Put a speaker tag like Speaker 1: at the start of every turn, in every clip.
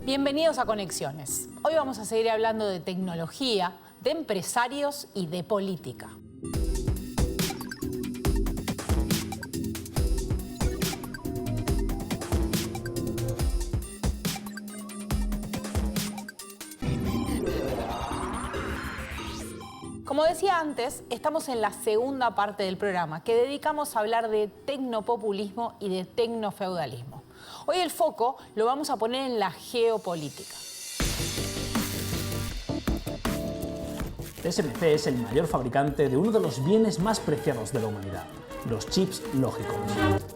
Speaker 1: Bienvenidos a Conexiones. Hoy vamos a seguir hablando de tecnología, de empresarios y de política. Como decía antes, estamos en la segunda parte del programa que dedicamos a hablar de tecnopopulismo y de tecnofeudalismo. Hoy el foco lo vamos a poner en la geopolítica.
Speaker 2: TSMC es el mayor fabricante de uno de los bienes más preciados de la humanidad, los chips lógicos.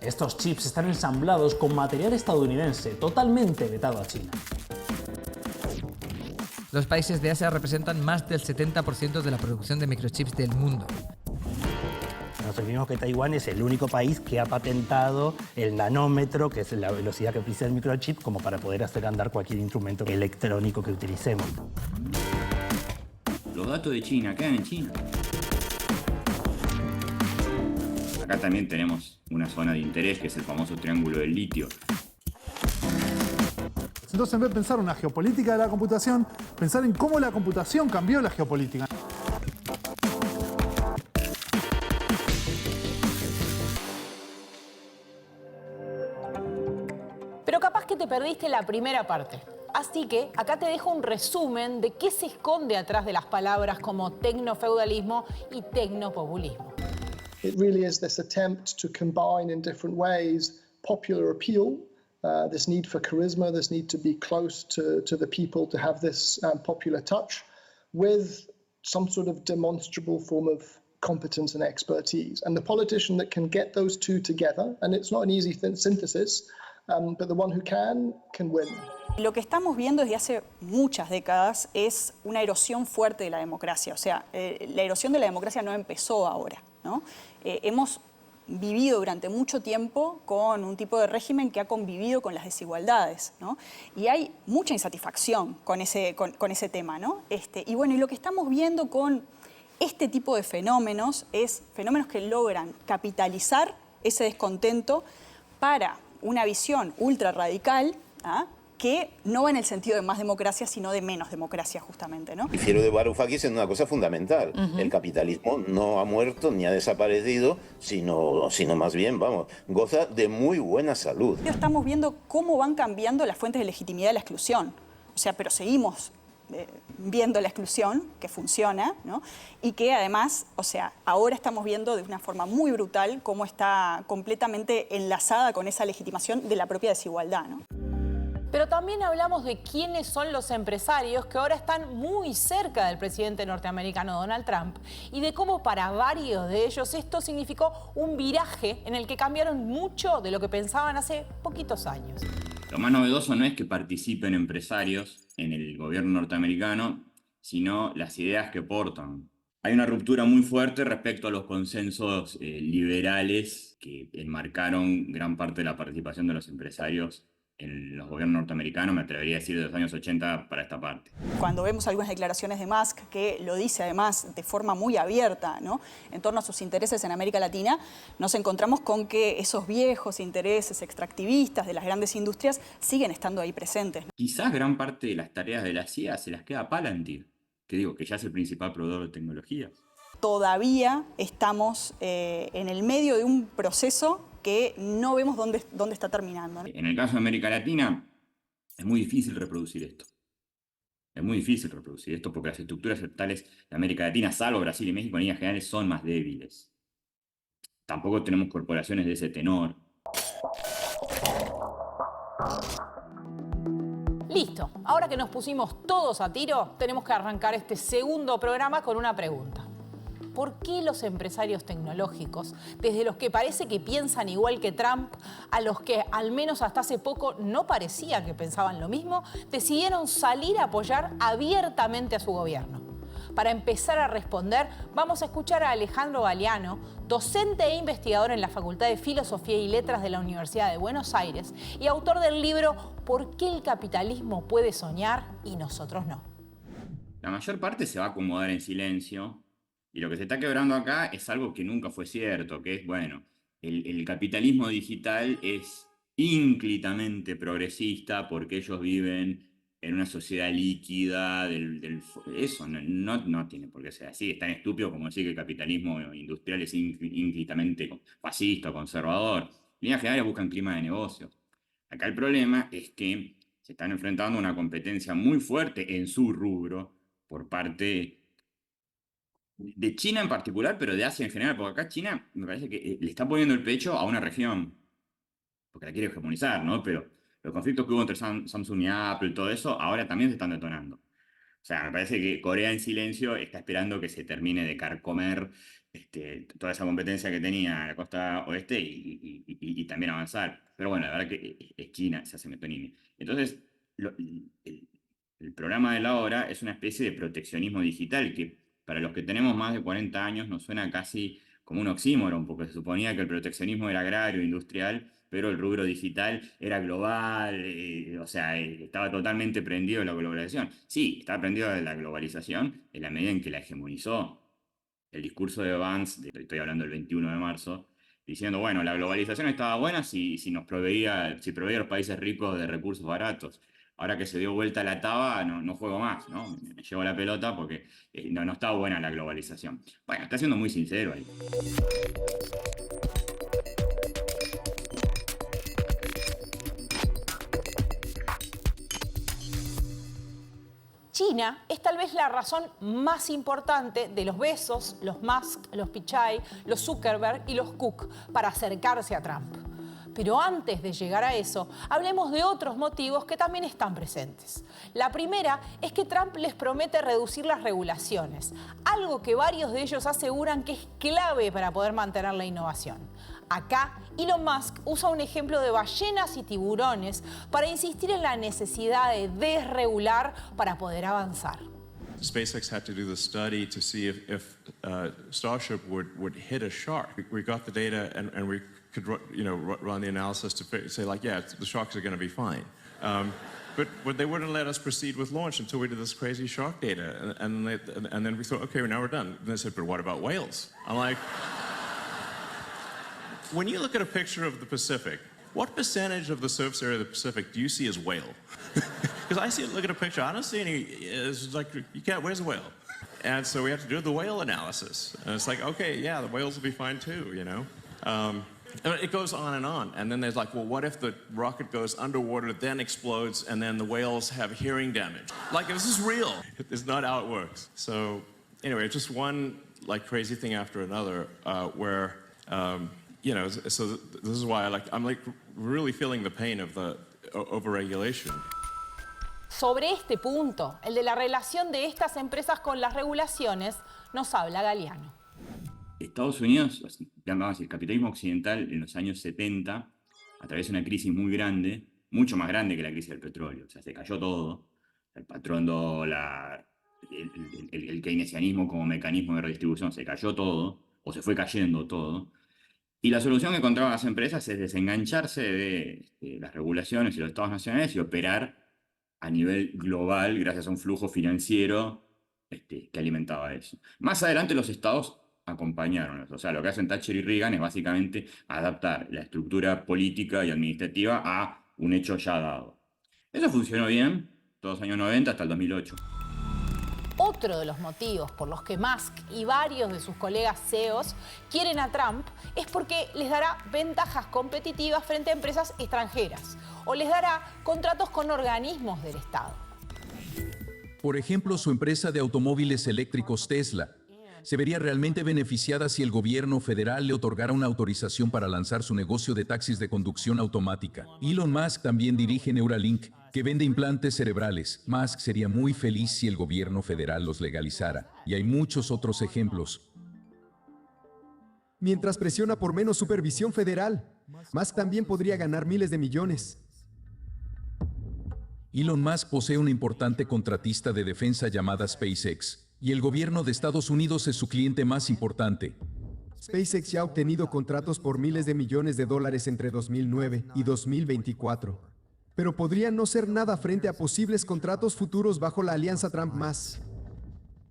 Speaker 2: Estos chips están ensamblados con material estadounidense totalmente vetado a China.
Speaker 3: Los países de Asia representan más del 70% de la producción de microchips del mundo.
Speaker 4: Nos olvidemos que Taiwán es el único país que ha patentado el nanómetro, que es la velocidad que precisa el microchip, como para poder hacer andar cualquier instrumento electrónico que utilicemos.
Speaker 5: Los datos de China quedan en China. Acá también tenemos una zona de interés, que es el famoso triángulo del litio.
Speaker 6: Entonces, en vez de pensar una geopolítica de la computación, pensar en cómo la computación cambió la geopolítica.
Speaker 1: Pero capaz que te perdiste la primera parte. Así que acá te dejo un resumen de qué se esconde atrás de las palabras como tecnofeudalismo y tecnopopulismo.
Speaker 7: It really is this attempt to combine in different ways popular appeal, this need for charisma, this need to be close to the people, to have this popular touch, with some sort of demonstrable form of competence and expertise. And the politician that can get those two together, and it's not an easy synthesis, but the one who can win.
Speaker 8: Lo que estamos viendo desde hace muchas décadas es una erosión fuerte de la democracia. O sea, la erosión de la democracia no empezó ahora, ¿no? Hemos vivido durante mucho tiempo con un tipo de régimen que ha convivido con las desigualdades, ¿no? Y hay mucha insatisfacción con ese tema, ¿no? Y bueno, y lo que estamos viendo con este tipo de fenómenos es fenómenos que logran capitalizar ese descontento para una visión ultra radical, ¿ah?, que no va en el sentido de más democracia, sino de menos democracia, justamente, ¿no?
Speaker 9: Difiero de Varoufakis en una cosa fundamental. El capitalismo no ha muerto ni ha desaparecido, sino más bien, vamos, goza de muy buena salud.
Speaker 8: Estamos viendo cómo van cambiando las fuentes de legitimidad de la exclusión. O sea, pero seguimos viendo la exclusión, que funciona, ¿no? Y que además, o sea, ahora estamos viendo de una forma muy brutal cómo está completamente enlazada con esa legitimación de la propia desigualdad, ¿no?
Speaker 1: Pero también hablamos de quiénes son los empresarios que ahora están muy cerca del presidente norteamericano Donald Trump y de cómo para varios de ellos esto significó un viraje en el que cambiaron mucho de lo que pensaban hace poquitos años.
Speaker 5: Lo más novedoso no es que participen empresarios en el gobierno norteamericano, sino las ideas que portan. Hay una ruptura muy fuerte respecto a los consensos liberales que enmarcaron gran parte de la participación de los empresarios en los gobiernos norteamericanos, me atrevería a decir de los años 80 para esta parte.
Speaker 8: Cuando vemos algunas declaraciones de Musk, que lo dice además de forma muy abierta, ¿no?, en torno a sus intereses en América Latina, nos encontramos con que esos viejos intereses extractivistas de las grandes industrias siguen estando ahí presentes.
Speaker 5: Quizás gran parte de las tareas de la CIA se las queda Palantir, que digo, que ya es el principal proveedor de tecnologías.
Speaker 8: Todavía estamos en el medio de un proceso que no vemos dónde está terminando, ¿no?
Speaker 5: En el caso de América Latina, es muy difícil reproducir esto. Es muy difícil reproducir esto porque las estructuras estatales de América Latina, salvo Brasil y México, en líneas generales son más débiles. Tampoco tenemos corporaciones de ese tenor.
Speaker 1: Listo, ahora que nos pusimos todos a tiro, tenemos que arrancar este segundo programa con una pregunta. ¿Por qué los empresarios tecnológicos, desde los que parece que piensan igual que Trump, a los que al menos hasta hace poco no parecía que pensaban lo mismo, decidieron salir a apoyar abiertamente a su gobierno? Para empezar a responder, vamos a escuchar a Alejandro Galeano, docente e investigador en la Facultad de Filosofía y Letras de la Universidad de Buenos Aires y autor del libro ¿Por qué el capitalismo puede soñar y nosotros no?
Speaker 5: La mayor parte se va a acomodar en silencio. Y lo que se está quebrando acá es algo que nunca fue cierto, que es, bueno, el capitalismo digital es ínclitamente progresista porque ellos viven en una sociedad líquida, eso no tiene por qué ser así. Es tan estúpido como decir que el capitalismo industrial es ínfinitamente fascista o conservador. En líneas generales buscan clima de negocio. Acá el problema es que se están enfrentando a una competencia muy fuerte en su rubro por parte de China en particular, pero de Asia en general, porque acá China me parece que le está poniendo el pecho a una región, porque la quiere hegemonizar, ¿no? Pero los conflictos que hubo entre Samsung y Apple y todo eso, ahora también se están detonando. O sea, me parece que Corea en silencio está esperando que se termine de carcomer toda esa competencia que tenía en la costa oeste y también avanzar. Pero bueno, la verdad que es China, se hace metonimia. Entonces, el programa de la hora es una especie de proteccionismo digital que para los que tenemos más de 40 años nos suena casi como un oxímoron, porque se suponía que el proteccionismo era agrario, industrial, pero el rubro digital era global, o sea, estaba totalmente prendido de la globalización. Sí, estaba prendido de la globalización en la medida en que la hegemonizó. El discurso de Vance, estoy hablando del 21 de marzo, diciendo, bueno, la globalización estaba buena si proveía a los países ricos de recursos baratos. Ahora que se dio vuelta la taba, no juego más, ¿no? Me llevo la pelota porque no estaba buena la globalización. Bueno, está siendo muy sincero ahí.
Speaker 1: China es tal vez la razón más importante de los Bezos, los Musk, los Pichai, los Zuckerberg y los Cook para acercarse a Trump. Pero antes de llegar a eso, hablemos de otros motivos que también están presentes. La primera es que Trump les promete reducir las regulaciones, algo que varios de ellos aseguran que es clave para poder mantener la innovación. Acá, Elon Musk usa un ejemplo de ballenas y tiburones para insistir en la necesidad de desregular para poder avanzar.
Speaker 10: SpaceX had to do the study to see if Starship would hit a shark. We got the data and we could run the analysis to say like, yeah, the sharks are going to be fine. But they wouldn't let us proceed with launch until we did this crazy shark data. And then we thought, okay, now we're done. And they said, but what about whales? I'm like, when you look at a picture of the Pacific, what percentage of the surface area of the Pacific do you see as whale? Because I look at a picture, I don't see any, it's like, where's the whale? And so we have to do the whale analysis. And it's like, okay, yeah, the whales will be fine too, you know? It goes on. And then there's like, well, what if the rocket goes underwater, then explodes, and then the whales have hearing damage? Like, this is real. It's not how it works. So anyway, just one like crazy thing after another where, so this is why I'm really feeling the pain of the overregulation.
Speaker 1: Sobre este punto, el de la relación de estas empresas con las regulaciones, nos habla Galeano.
Speaker 5: Estados Unidos, el capitalismo occidental en los años 70 atraviesa una crisis muy grande, mucho más grande que la crisis del petróleo. O sea, se cayó todo. El patrón dólar, el keynesianismo como mecanismo de redistribución, se cayó todo, o se fue cayendo todo. Y la solución que encontraban las empresas es desengancharse de las regulaciones y los estados nacionales y operar a nivel global gracias a un flujo financiero que alimentaba eso. Más adelante los estados acompañaron eso. O sea, lo que hacen Thatcher y Reagan es básicamente adaptar la estructura política y administrativa a un hecho ya dado. Eso funcionó bien, todos los años 90 hasta el 2008.
Speaker 1: Otro de los motivos por los que Musk y varios de sus colegas CEOs quieren a Trump es porque les dará ventajas competitivas frente a empresas extranjeras o les dará contratos con organismos del Estado.
Speaker 11: Por ejemplo, su empresa de automóviles eléctricos Tesla se vería realmente beneficiada si el gobierno federal le otorgara una autorización para lanzar su negocio de taxis de conducción automática. Elon Musk también dirige Neuralink, que vende implantes cerebrales. Musk sería muy feliz si el gobierno federal los legalizara. Y hay muchos otros ejemplos.
Speaker 12: Mientras presiona por menos supervisión federal, Musk también podría ganar miles de millones.
Speaker 11: Elon Musk posee una importante contratista de defensa llamada SpaceX. Y el gobierno de Estados Unidos es su cliente más importante.
Speaker 12: SpaceX ya ha obtenido contratos por miles de millones de dólares entre 2009 y 2024. Pero podrían no ser nada frente a posibles contratos futuros bajo la alianza Trump-Musk.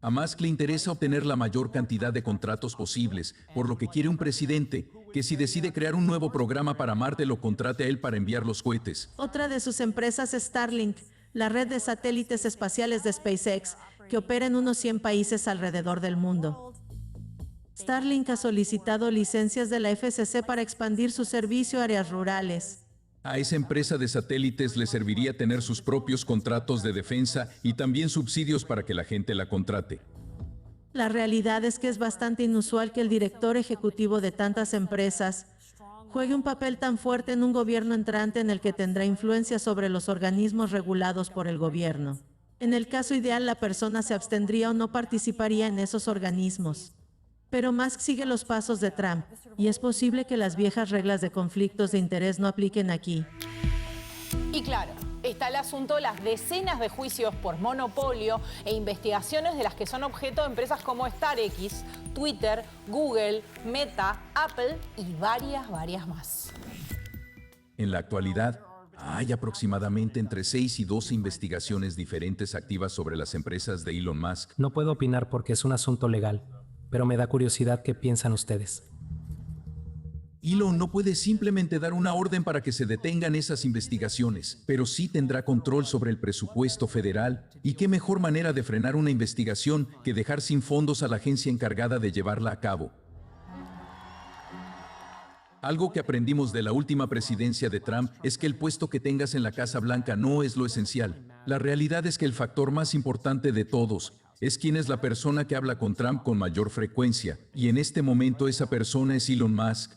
Speaker 11: A Musk le interesa obtener la mayor cantidad de contratos posibles, por lo que quiere un presidente que si decide crear un nuevo programa para Marte lo contrate a él para enviar los cohetes.
Speaker 13: Otra de sus empresas es Starlink. la red de satélites espaciales de SpaceX, que opera en unos 100 países alrededor del mundo. Starlink ha solicitado licencias de la FCC para expandir su servicio a áreas rurales.
Speaker 11: A esa empresa de satélites le serviría tener sus propios contratos de defensa y también subsidios para que la gente la contrate.
Speaker 13: La realidad es que es bastante inusual que el director ejecutivo de tantas empresas juegue un papel tan fuerte en un gobierno entrante en el que tendrá influencia sobre los organismos regulados por el gobierno. En el caso ideal, la persona se abstendría o no participaría en esos organismos. Pero Musk sigue los pasos de Trump, y es posible que las viejas reglas de conflictos de interés no apliquen aquí.
Speaker 1: Y claro, está el asunto de las decenas de juicios por monopolio e investigaciones de las que son objeto de empresas como StarX, Twitter, Google, Meta, Apple y varias más.
Speaker 11: En la actualidad, hay aproximadamente entre 6 y 12 investigaciones diferentes activas sobre las empresas de Elon Musk.
Speaker 14: No puedo opinar porque es un asunto legal, pero me da curiosidad qué piensan ustedes.
Speaker 11: Elon no puede simplemente dar una orden para que se detengan esas investigaciones, pero sí tendrá control sobre el presupuesto federal, y qué mejor manera de frenar una investigación que dejar sin fondos a la agencia encargada de llevarla a cabo. Algo que aprendimos de la última presidencia de Trump es que el puesto que tengas en la Casa Blanca no es lo esencial. La realidad es que el factor más importante de todos es quién es la persona que habla con Trump con mayor frecuencia, y en este momento esa persona es Elon Musk.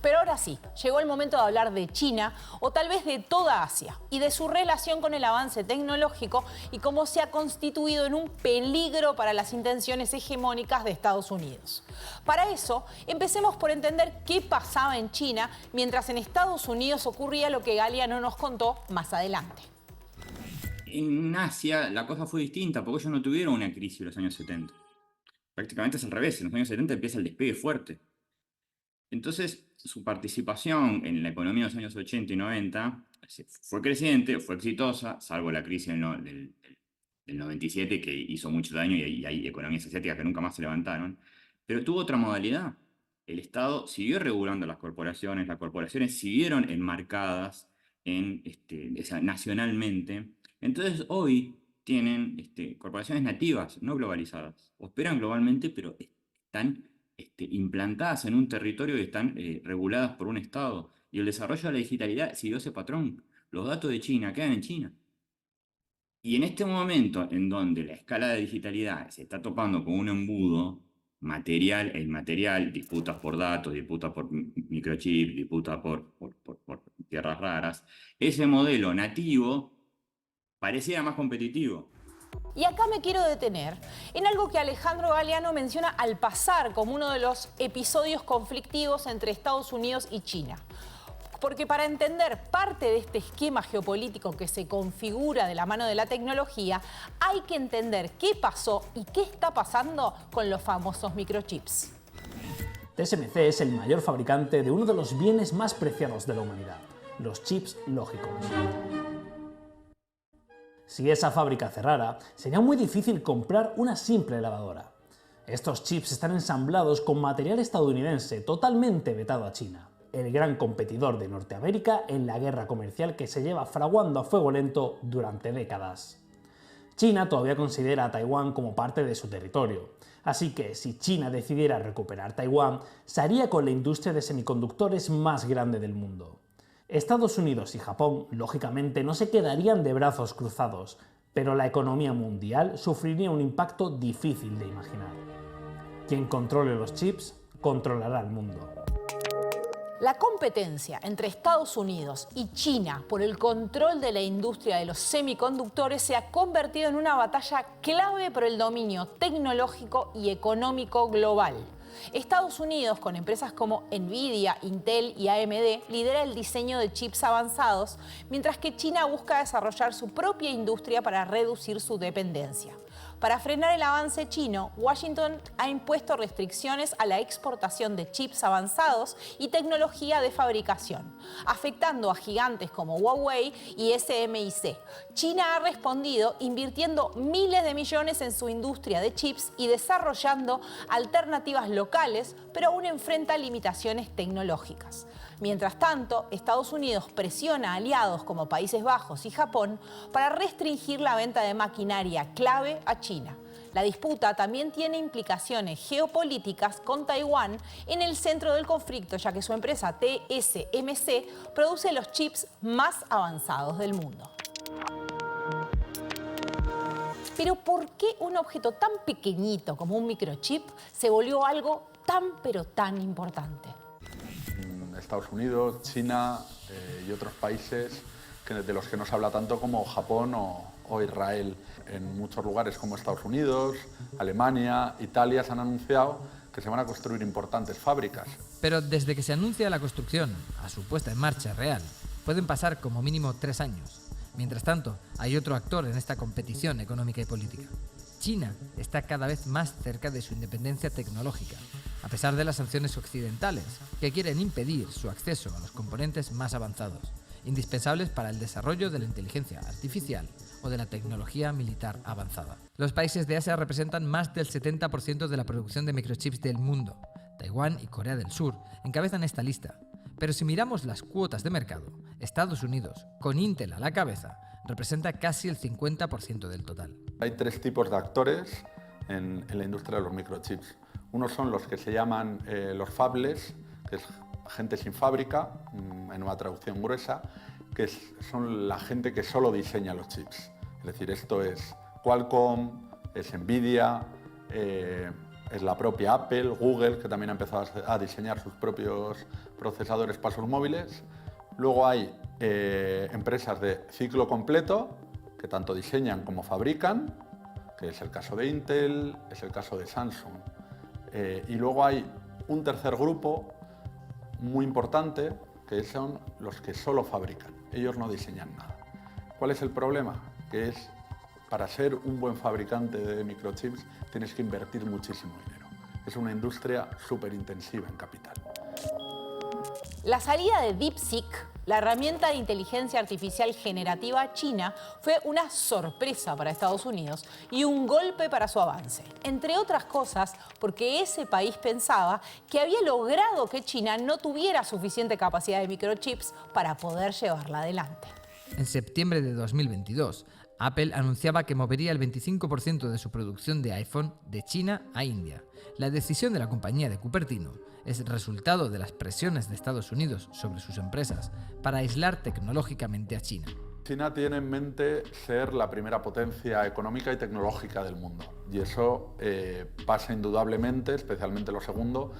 Speaker 1: Pero ahora sí, llegó el momento de hablar de China, o tal vez de toda Asia, y de su relación con el avance tecnológico y cómo se ha constituido en un peligro para las intenciones hegemónicas de Estados Unidos. Para eso, empecemos por entender qué pasaba en China, mientras en Estados Unidos ocurría lo que Galeano nos contó más adelante.
Speaker 5: En Asia la cosa fue distinta, porque ellos no tuvieron una crisis en los años 70. Prácticamente es al revés, en los años 70 empieza el despegue fuerte. Entonces, su participación en la economía de los años 80 y 90 fue creciente, fue exitosa, salvo la crisis del 97, que hizo mucho daño y hay economías asiáticas que nunca más se levantaron. Pero tuvo otra modalidad. El Estado siguió regulando las corporaciones siguieron enmarcadas nacionalmente. Entonces, hoy tienen corporaciones nativas, no globalizadas. Operan globalmente, pero están implantadas en un territorio y están reguladas por un Estado. Y el desarrollo de la digitalidad siguió ese patrón. Los datos de China quedan en China. Y en este momento en donde la escala de digitalidad se está topando con un embudo material e inmaterial, disputas por datos, disputas por microchips, disputas por tierras raras, ese modelo nativo pareciera más competitivo.
Speaker 1: Y acá me quiero detener en algo que Alejandro Galeano menciona al pasar como uno de los episodios conflictivos entre Estados Unidos y China. Porque para entender parte de este esquema geopolítico que se configura de la mano de la tecnología, hay que entender qué pasó y qué está pasando con los famosos microchips.
Speaker 2: TSMC es el mayor fabricante de uno de los bienes más preciados de la humanidad, los chips lógicos. Si esa fábrica cerrara, sería muy difícil comprar una simple lavadora. Estos chips están ensamblados con material estadounidense totalmente vetado a China, el gran competidor de Norteamérica en la guerra comercial que se lleva fraguando a fuego lento durante décadas. China todavía considera a Taiwán como parte de su territorio, así que si China decidiera recuperar Taiwán, se haría con la industria de semiconductores más grande del mundo. Estados Unidos y Japón, lógicamente, no se quedarían de brazos cruzados, pero la economía mundial sufriría un impacto difícil de imaginar. Quien controle los chips, controlará el mundo.
Speaker 1: La competencia entre Estados Unidos y China por el control de la industria de los semiconductores se ha convertido en una batalla clave por el dominio tecnológico y económico global. Estados Unidos, con empresas como Nvidia, Intel y AMD, lidera el diseño de chips avanzados, mientras que China busca desarrollar su propia industria para reducir su dependencia. Para frenar el avance chino, Washington ha impuesto restricciones a la exportación de chips avanzados y tecnología de fabricación, afectando a gigantes como Huawei y SMIC. China ha respondido invirtiendo miles de millones en su industria de chips y desarrollando alternativas locales, pero aún enfrenta limitaciones tecnológicas. Mientras tanto, Estados Unidos presiona a aliados como Países Bajos y Japón para restringir la venta de maquinaria clave a China. La disputa también tiene implicaciones geopolíticas con Taiwán en el centro del conflicto, ya que su empresa TSMC produce los chips más avanzados del mundo. Pero ¿por qué un objeto tan pequeñito como un microchip se volvió algo tan pero tan importante?
Speaker 15: Estados Unidos, China y otros países de los que no se habla tanto como Japón o Israel. En muchos lugares como Estados Unidos, Alemania, Italia se han anunciado que se van a construir importantes fábricas.
Speaker 3: Pero desde que se anuncia la construcción a su puesta en marcha real, pueden pasar como mínimo 3 años. Mientras tanto, hay otro actor en esta competición económica y política. China está cada vez más cerca de su independencia tecnológica, a pesar de las sanciones occidentales, que quieren impedir su acceso a los componentes más avanzados, indispensables para el desarrollo de la inteligencia artificial o de la tecnología militar avanzada. Los países de Asia representan más del 70% de la producción de microchips del mundo. Taiwán y Corea del Sur encabezan esta lista. Pero si miramos las cuotas de mercado, Estados Unidos, con Intel a la cabeza, representa casi el 50% del total.
Speaker 15: Hay 3 tipos de actores en la industria de los microchips. Unos son los que se llaman los fabless, que es gente sin fábrica, en una traducción gruesa, que son la gente que solo diseña los chips. Es decir, esto es Qualcomm, es Nvidia, es la propia Apple, Google, que también ha empezado a diseñar sus propios procesadores para sus móviles. Luego hay empresas de ciclo completo, que tanto diseñan como fabrican, que es el caso de Intel, es el caso de Samsung. Y luego hay un tercer grupo muy importante, que son los que solo fabrican. Ellos no diseñan nada. ¿Cuál es el problema? Que es, para ser un buen fabricante de microchips, tienes que invertir muchísimo dinero. Es una industria súper intensiva en capital.
Speaker 1: La salida de DeepSeek, la herramienta de inteligencia artificial generativa china, fue una sorpresa para Estados Unidos y un golpe para su avance. Entre otras cosas, porque ese país pensaba que había logrado que China no tuviera suficiente capacidad de microchips para poder llevarla adelante.
Speaker 3: En septiembre de 2022, Apple anunciaba que movería el 25% de su producción de iPhone de China a India. La decisión de la compañía de Cupertino es resultado de las presiones de Estados Unidos sobre sus empresas para aislar tecnológicamente a China.
Speaker 15: China tiene en mente ser la primera potencia económica y tecnológica del mundo. Y eso pasa indudablemente, especialmente lo segundo,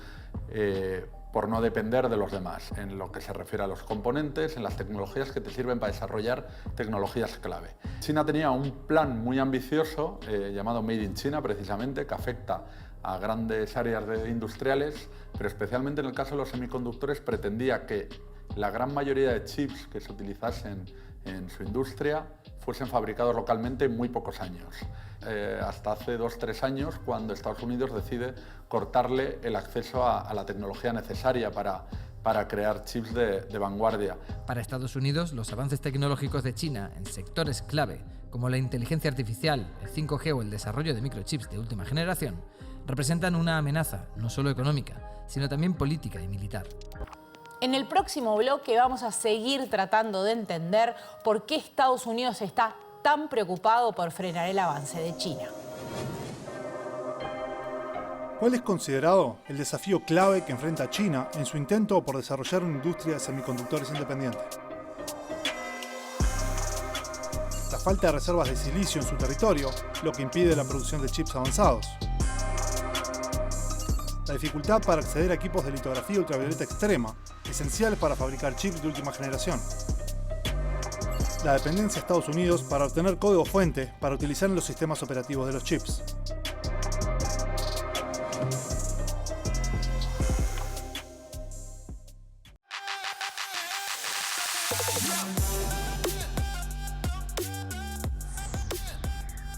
Speaker 15: por no depender de los demás, en lo que se refiere a los componentes, en las tecnologías que te sirven para desarrollar tecnologías clave. China tenía un plan muy ambicioso, llamado Made in China, precisamente, que afecta a grandes áreas industriales, pero especialmente en el caso de los semiconductores pretendía que la gran mayoría de chips que se utilizasen en su industria fuesen fabricados localmente en muy pocos años. Hasta hace 2-3 años, cuando Estados Unidos decide cortarle el acceso a la tecnología necesaria para crear chips de vanguardia.
Speaker 3: Para Estados Unidos, los avances tecnológicos de China en sectores clave, como la inteligencia artificial, el 5G o el desarrollo de microchips de última generación, representan una amenaza no solo económica, sino también política y militar.
Speaker 1: En el próximo bloque vamos a seguir tratando de entender por qué Estados Unidos está tan preocupado por frenar el avance de China.
Speaker 6: ¿Cuál es considerado el desafío clave que enfrenta China en su intento por desarrollar una industria de semiconductores independiente? La falta de reservas de silicio en su territorio, lo que impide la producción de chips avanzados. La dificultad para acceder a equipos de litografía ultravioleta extrema, esenciales para fabricar chips de última generación. La dependencia de Estados Unidos para obtener código fuente para utilizar en los sistemas operativos de los chips.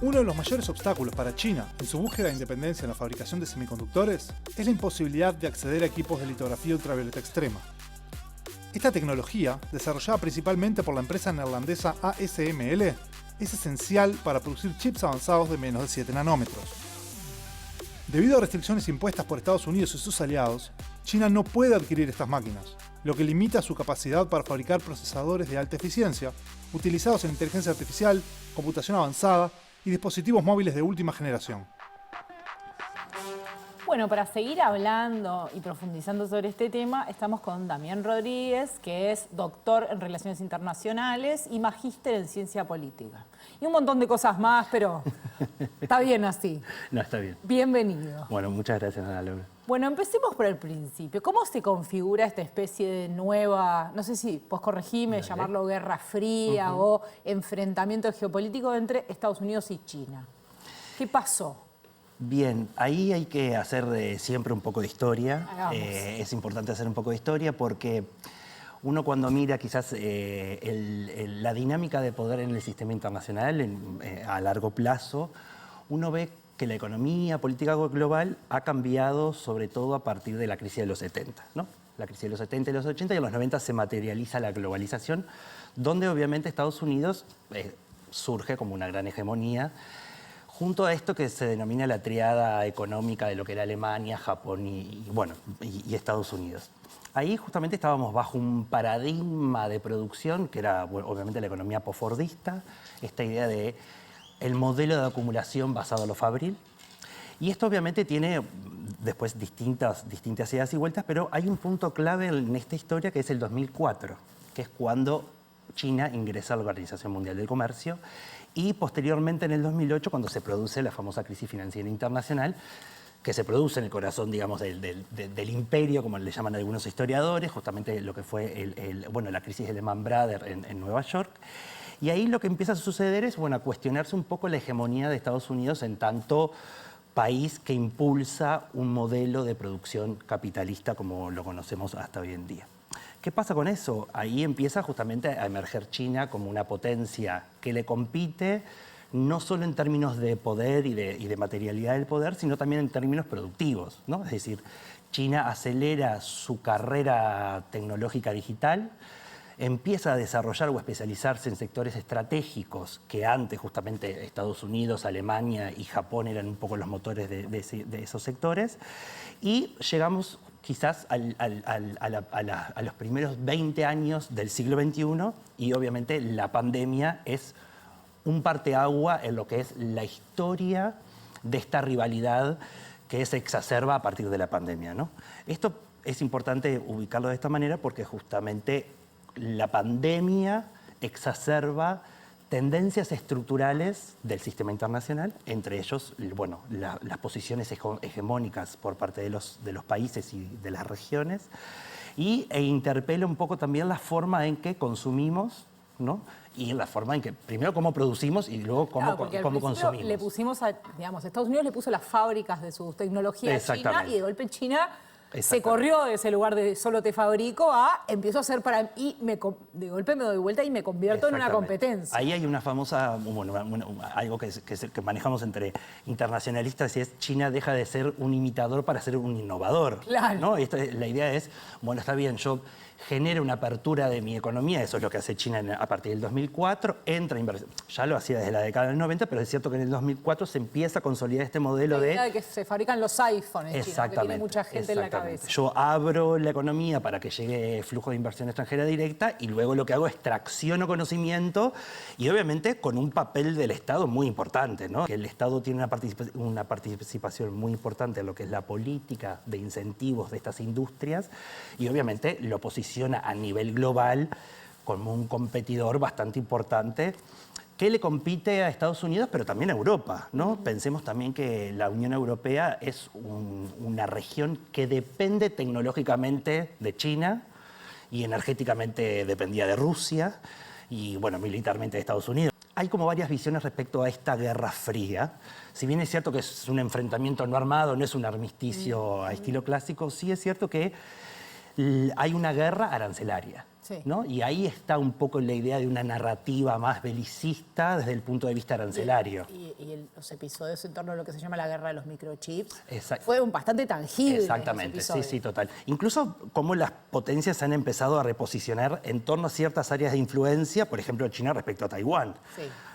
Speaker 6: Uno de los mayores obstáculos para China en su búsqueda de independencia en la fabricación de semiconductores es la imposibilidad de acceder a equipos de litografía ultravioleta extrema. Esta tecnología, desarrollada principalmente por la empresa neerlandesa ASML, es esencial para producir chips avanzados de menos de 7 nanómetros. Debido a restricciones impuestas por Estados Unidos y sus aliados, China no puede adquirir estas máquinas. lo que limita su capacidad para fabricar procesadores de alta eficiencia, utilizados en inteligencia artificial, computación avanzada y dispositivos móviles de última generación.
Speaker 1: Bueno, para seguir hablando y profundizando sobre este tema, estamos con Damián Rodríguez, que es doctor en Relaciones Internacionales y magíster en Ciencia Política. Y un montón de cosas más, pero está bien así.
Speaker 4: No, está bien.
Speaker 1: Bienvenido.
Speaker 4: Bueno, muchas gracias, Ana Laura.
Speaker 1: Bueno, empecemos por el principio. ¿Cómo se configura esta especie de nueva, no sé si vos corregime, llamarlo Guerra Fría o enfrentamiento geopolítico entre Estados Unidos y China? ¿Qué pasó?
Speaker 4: Bien, ahí hay que hacer siempre un poco de historia. Es importante hacer un poco de historia porque uno cuando mira quizás la dinámica de poder en el sistema internacional a largo plazo, uno ve que la economía política global ha cambiado sobre todo a partir de la crisis de los 70, ¿no? La crisis de los 70 y los 80 y en los 90 se materializa la globalización, donde obviamente Estados Unidos surge como una gran hegemonía, junto a esto que se denomina la triada económica de lo que era Alemania, Japón y Estados Unidos. Ahí justamente estábamos bajo un paradigma de producción que era obviamente la economía posfordista, esta idea de el modelo de acumulación basado en lo fabril. Y esto obviamente tiene después distintas ideas y vueltas, pero hay un punto clave en esta historia que es el 2004, que es cuando China ingresa a la Organización Mundial del Comercio y posteriormente en el 2008 cuando se produce la famosa crisis financiera internacional que se produce en el corazón, digamos, del imperio, como le llaman algunos historiadores, justamente lo que fue la crisis de Lehman Brothers en Nueva York. Y ahí lo que empieza a suceder es a cuestionarse un poco la hegemonía de Estados Unidos en tanto país que impulsa un modelo de producción capitalista como lo conocemos hasta hoy en día. ¿Qué pasa con eso? Ahí empieza justamente a emerger China como una potencia que le compite no solo en términos de poder y de materialidad del poder, sino también en términos productivos, ¿no? Es decir, China acelera su carrera tecnológica digital, empieza a desarrollar o especializarse en sectores estratégicos que antes justamente Estados Unidos, Alemania y Japón eran un poco los motores de esos sectores, y llegamos quizás a los primeros 20 años del siglo XXI y obviamente la pandemia es un parteagua en lo que es la historia de esta rivalidad que se exacerba a partir de la pandemia, ¿no? Esto es importante ubicarlo de esta manera porque justamente la pandemia exacerba tendencias estructurales del sistema internacional, entre ellos, las posiciones hegemónicas por parte de los países y de las regiones, e interpela un poco también la forma en que consumimos, ¿no? Y la forma en que, primero, cómo producimos y luego cómo consumimos.
Speaker 1: Le pusimos, Estados Unidos le puso las fábricas de sus tecnologías a China y de golpe China se corrió de ese lugar de solo te fabrico a empiezo a hacer para... y de golpe me doy vuelta y me convierto en una competencia.
Speaker 4: Ahí hay una famosa, algo que manejamos entre internacionalistas y es China deja de ser un imitador para ser un innovador.
Speaker 1: Claro.
Speaker 4: ¿No? La idea es, está bien, yo genero una apertura de mi economía, eso es lo que hace China a partir del 2004, entra inversión, ya lo hacía desde la década del 90, pero es cierto que en el 2004 se empieza a consolidar este modelo
Speaker 1: de que se fabrican los iPhones en China, que tiene mucha gente en la cabeza.
Speaker 4: Yo abro la economía para que llegue flujo de inversión extranjera directa y luego lo que hago es tracciono conocimiento y obviamente con un papel del Estado muy importante, ¿no? Que el Estado tiene una participación muy importante en lo que es la política de incentivos de estas industrias y obviamente lo posiciona a nivel global como un competidor bastante importante que le compite a Estados Unidos, pero también a Europa, ¿no? Pensemos también que la Unión Europea es una región que depende tecnológicamente de China y energéticamente dependía de Rusia y, militarmente de Estados Unidos. Hay como varias visiones respecto a esta Guerra Fría. Si bien es cierto que es un enfrentamiento no armado, no es un armisticio a estilo clásico, sí es cierto que hay una guerra arancelaria, ¿no? Y ahí está un poco la idea de una narrativa más belicista desde el punto de vista arancelario.
Speaker 1: Y los episodios en torno a lo que se llama la guerra de los microchips
Speaker 4: fue
Speaker 1: bastante tangible.
Speaker 4: Exactamente, sí, total. Incluso cómo las potencias han empezado a reposicionar en torno a ciertas áreas de influencia, por ejemplo China respecto a Taiwán.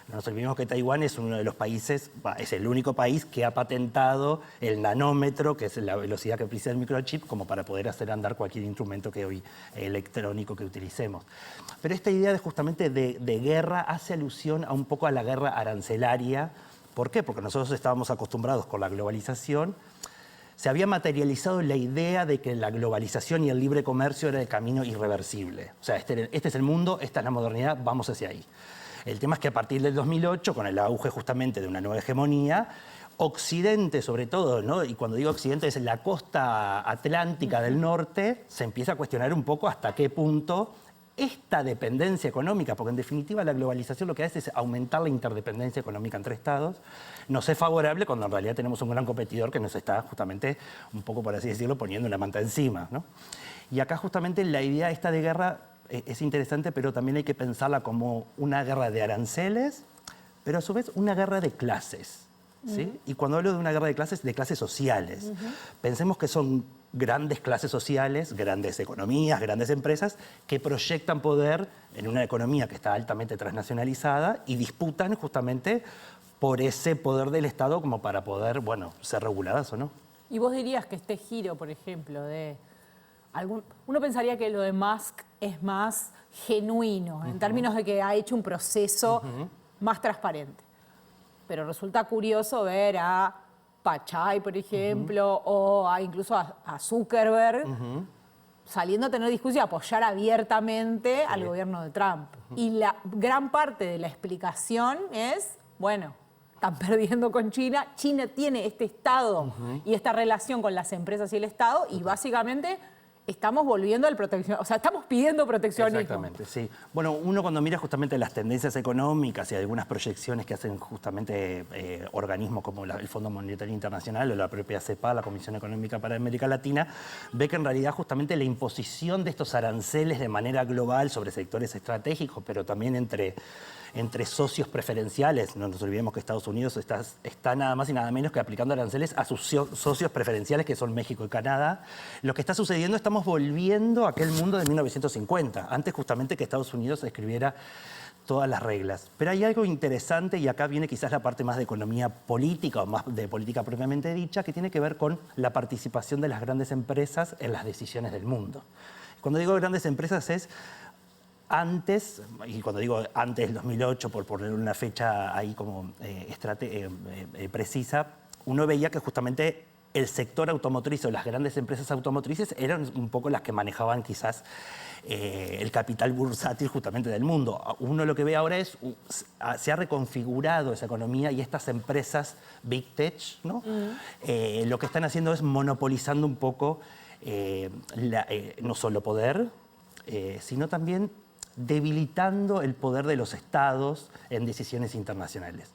Speaker 4: No nos olvidemos que Taiwán es uno de los países, es el único país que ha patentado el nanómetro, que es la velocidad que precisa el microchip, como para poder hacer andar cualquier instrumento que hoy electrónico que utilicemos. Pero esta idea justamente de guerra hace alusión a un poco a la guerra arancelaria. ¿Por qué? Porque nosotros estábamos acostumbrados con la globalización. Se había materializado la idea de que la globalización y el libre comercio era el camino irreversible. O sea, este es el mundo, esta es la modernidad, vamos hacia ahí. El tema es que a partir del 2008, con el auge justamente de una nueva hegemonía, Occidente sobre todo, ¿no? Y cuando digo Occidente es la costa atlántica del norte, se empieza a cuestionar un poco hasta qué punto esta dependencia económica, porque en definitiva la globalización lo que hace es aumentar la interdependencia económica entre estados, nos es favorable cuando en realidad tenemos un gran competidor que nos está justamente, un poco por así decirlo, poniendo una manta encima, ¿no? Y acá justamente la idea esta de guerra es interesante, pero también hay que pensarla como una guerra de aranceles, pero a su vez una guerra de clases, ¿sí? Y cuando hablo de una guerra de clases sociales. Pensemos que son grandes clases sociales, grandes economías, grandes empresas que proyectan poder en una economía que está altamente transnacionalizada y disputan justamente por ese poder del Estado como para poder, bueno, ser reguladas o no.
Speaker 1: ¿Y vos dirías que este giro, por ejemplo, de uno pensaría que lo de Musk es más genuino, en términos de que ha hecho un proceso más transparente? Pero resulta curioso ver a Pachai, por ejemplo, o incluso a Zuckerberg saliendo a tener discusión y apoyar abiertamente al gobierno de Trump. Y la gran parte de la explicación es, bueno, están perdiendo con China, China tiene este Estado y esta relación con las empresas y el Estado, y básicamente estamos volviendo al proteccionismo, o sea, estamos pidiendo proteccionismo.
Speaker 4: Exactamente, sí. Bueno, uno cuando mira justamente las tendencias económicas y algunas proyecciones que hacen justamente organismos como el Fondo Monetario Internacional o la propia CEPA, la Comisión Económica para América Latina, ve que en realidad justamente la imposición de estos aranceles de manera global sobre sectores estratégicos, pero también entre socios preferenciales. No nos olvidemos que Estados Unidos está nada más y nada menos que aplicando aranceles a sus socios preferenciales, que son México y Canadá. Lo que está sucediendo, estamos volviendo a aquel mundo de 1950, antes justamente que Estados Unidos escribiera todas las reglas. Pero hay algo interesante, y acá viene quizás la parte más de economía política o más de política propiamente dicha, que tiene que ver con la participación de las grandes empresas en las decisiones del mundo. Cuando digo grandes empresas es antes, y cuando digo antes del 2008, por poner una fecha ahí como precisa, uno veía que justamente el sector automotriz o las grandes empresas automotrices eran un poco las que manejaban quizás el capital bursátil justamente del mundo. Uno lo que ve ahora es, se ha reconfigurado esa economía y estas empresas Big Tech, ¿no? Lo que están haciendo es monopolizando un poco no solo poder, sino también debilitando el poder de los estados en decisiones internacionales.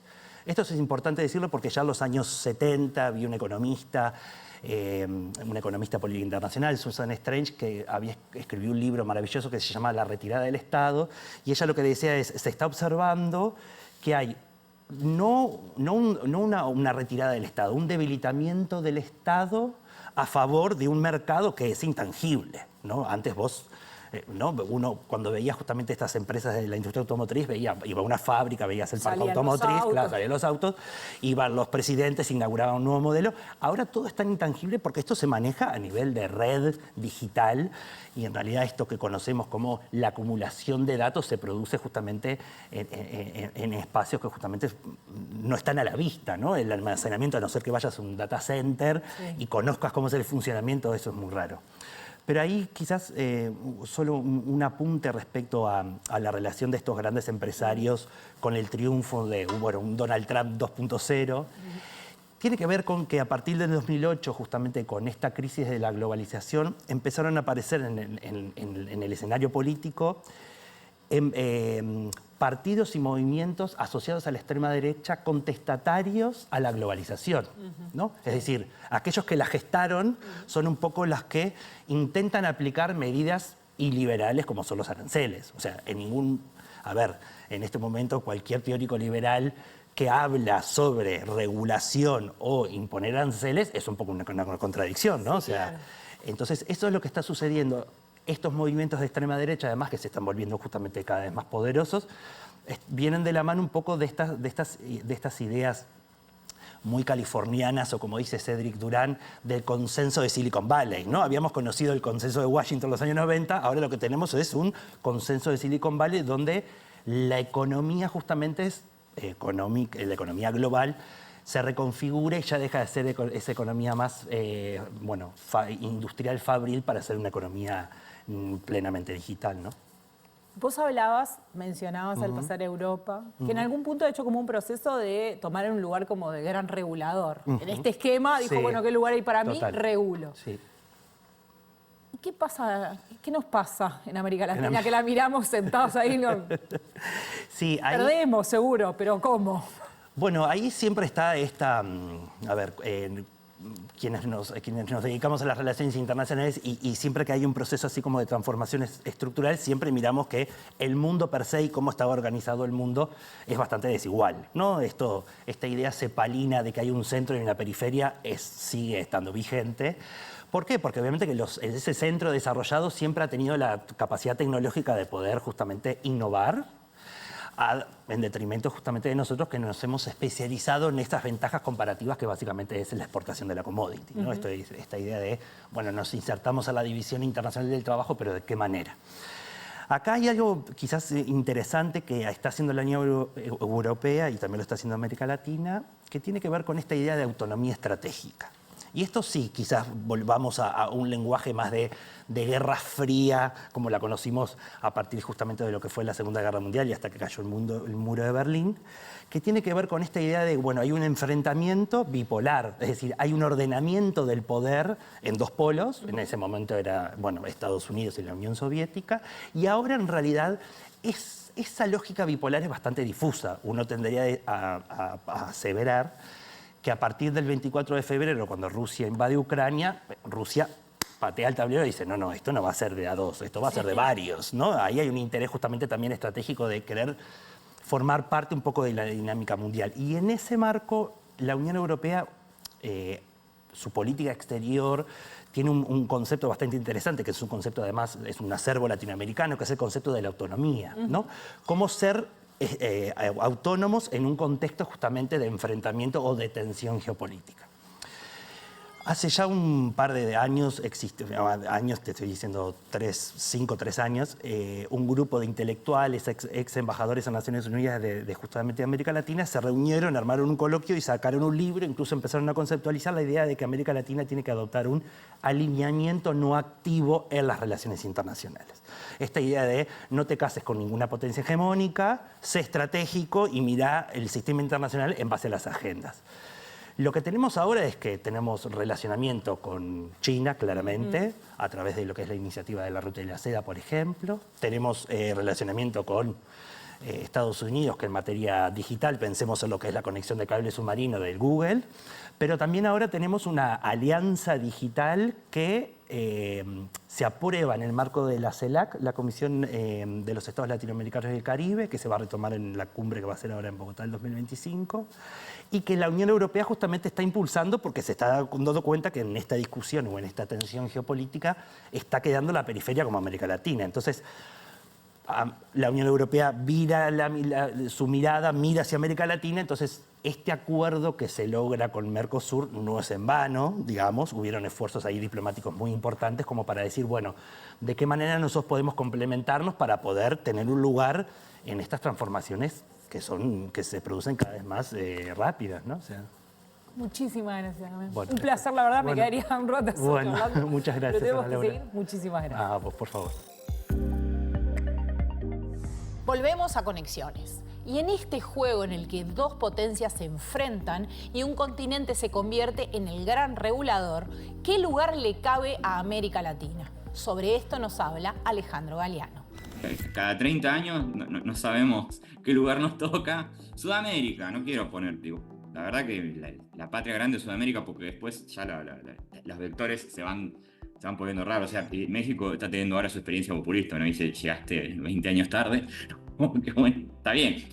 Speaker 4: Esto es importante decirlo porque ya en los años 70 vi una economista política internacional, Susan Strange, que escribió un libro maravilloso que se llama La retirada del Estado, y ella lo que decía es, se está observando que hay no una retirada del Estado, un debilitamiento del Estado a favor de un mercado que es intangible, ¿no? Antes ¿no? Uno cuando veía justamente estas empresas de la industria automotriz, iba a una fábrica, veías el parque automotriz, claro, salían los autos, iban los presidentes, inauguraban un nuevo modelo. Ahora todo es tan intangible porque esto se maneja a nivel de red digital, y en realidad esto que conocemos como la acumulación de datos se produce justamente en espacios que justamente no están a la vista, ¿no? El almacenamiento, a no ser que vayas a un data center y conozcas cómo es el funcionamiento, eso es muy raro. Pero ahí quizás solo un apunte respecto a la relación de estos grandes empresarios con el triunfo de un Donald Trump 2.0. Tiene que ver con que a partir del 2008, justamente con esta crisis de la globalización, empezaron a aparecer en el escenario político partidos y movimientos asociados a la extrema derecha contestatarios a la globalización, ¿no? Es decir, aquellos que la gestaron son un poco las que intentan aplicar medidas iliberales como son los aranceles. O sea, en este momento cualquier teórico liberal que habla sobre regulación o imponer aranceles es un poco una contradicción, ¿no? Sí, o sea, claro. Entonces, eso es lo que está sucediendo. estos movimientos de extrema derecha, además que se están volviendo justamente cada vez más poderosos, vienen de la mano un poco de estas ideas muy californianas, o como dice Cedric Durán, del consenso de Silicon Valley, ¿no? Habíamos conocido el consenso de Washington en los años 90, ahora lo que tenemos es un consenso de Silicon Valley donde la economía justamente es la economía global se reconfigura y ya deja de ser esa economía más industrial, fabril, para ser una economía plenamente digital, ¿no?
Speaker 1: Vos mencionabas al pasar a Europa, que en algún punto ha hecho como un proceso de tomar un lugar como de gran regulador. En este esquema dijo, bueno, ¿qué lugar hay para mí? Regulo.
Speaker 4: Sí.
Speaker 1: ¿Y qué pasa? ¿Qué nos pasa en América Latina? Que la miramos sentados ahí.
Speaker 4: Sí, ahí...
Speaker 1: Perdemos, seguro, pero ¿cómo?
Speaker 4: Bueno, ahí siempre está esta... quienes nos dedicamos a las relaciones internacionales y siempre que hay un proceso así como de transformaciones estructurales, siempre miramos que el mundo per se y cómo estaba organizado el mundo es bastante desigual, ¿no? Esta idea cepalina de que hay un centro y una periferia sigue estando vigente. ¿Por qué? Porque obviamente que ese centro desarrollado siempre ha tenido la capacidad tecnológica de poder justamente innovar, en detrimento justamente de nosotros, que nos hemos especializado en estas ventajas comparativas que básicamente es la exportación de la commodity, ¿no? Esta idea de, bueno, nos insertamos a la división internacional del trabajo, pero ¿de qué manera? Acá hay algo quizás interesante que está haciendo la Unión Europea y también lo está haciendo América Latina, que tiene que ver con esta idea de autonomía estratégica. Y esto sí, quizás volvamos a un lenguaje más de guerra fría, como la conocimos a partir justamente de lo que fue la Segunda Guerra Mundial y hasta que cayó el muro de Berlín, que tiene que ver con esta idea de, bueno, hay un enfrentamiento bipolar, es decir, hay un ordenamiento del poder en dos polos, en ese momento era, bueno, Estados Unidos y la Unión Soviética, y ahora en realidad esa lógica bipolar es bastante difusa. Uno tendría a aseverar que a partir del 24 de febrero, cuando Rusia invade Ucrania, Rusia patea el tablero y dice, no, esto no va a ser de a dos, esto va a ser de varios, ¿no? Ahí hay un interés justamente también estratégico de querer formar parte un poco de la dinámica mundial. Y en ese marco, la Unión Europea, su política exterior, tiene un concepto bastante interesante, que es un concepto además, es un acervo latinoamericano, que es el concepto de la autonomía, ¿no? Cómo ser autónomos en un contexto justamente de enfrentamiento o de tensión geopolítica. Hace ya un par de años, te estoy diciendo 3 años, un grupo de intelectuales, ex embajadores a Naciones Unidas de justamente América Latina, se reunieron, armaron un coloquio y sacaron un libro, incluso empezaron a conceptualizar la idea de que América Latina tiene que adoptar un alineamiento no activo en las relaciones internacionales. Esta idea de no te cases con ninguna potencia hegemónica, sé estratégico y mira el sistema internacional en base a las agendas. Lo que tenemos ahora es que tenemos relacionamiento con China, claramente, a través de lo que es la iniciativa de la Ruta de la Seda, por ejemplo. Tenemos relacionamiento con Estados Unidos, que en materia digital, pensemos en lo que es la conexión de cable submarino del Google. Pero también ahora tenemos una alianza digital que se aprueba en el marco de la CELAC, la Comisión de los Estados Latinoamericanos y del Caribe, que se va a retomar en la cumbre que va a ser ahora en Bogotá en 2025. Y que la Unión Europea justamente está impulsando porque se está dando cuenta que en esta discusión o en esta tensión geopolítica está quedando la periferia como América Latina. Entonces, la Unión Europea vira su mirada, mira hacia América Latina, entonces este acuerdo que se logra con Mercosur no es en vano, digamos, hubieron esfuerzos ahí diplomáticos muy importantes como para decir, bueno, ¿de qué manera nosotros podemos complementarnos para poder tener un lugar en estas transformaciones que se producen cada vez más rápidas, ¿no? O sea,
Speaker 1: muchísimas gracias.
Speaker 4: Bueno,
Speaker 1: un placer, la verdad, me quedaría un rato hablando.
Speaker 4: Muchas gracias.
Speaker 1: Pero tenemos que seguir. Muchísimas gracias.
Speaker 4: Vos, por favor.
Speaker 1: Volvemos a Conexiones. Y en este juego en el que dos potencias se enfrentan y un continente se convierte en el gran regulador, ¿qué lugar le cabe a América Latina? Sobre esto nos habla Alejandro Galeano.
Speaker 5: Cada 30 años no sabemos qué lugar nos toca. Sudamérica, no quiero poner, digo, la verdad que la patria grande es Sudamérica, porque después ya los vectores se van poniendo raros. O sea, México está teniendo ahora su experiencia populista, ¿no? Dice, llegaste 20 años tarde. Como que bueno, está bien.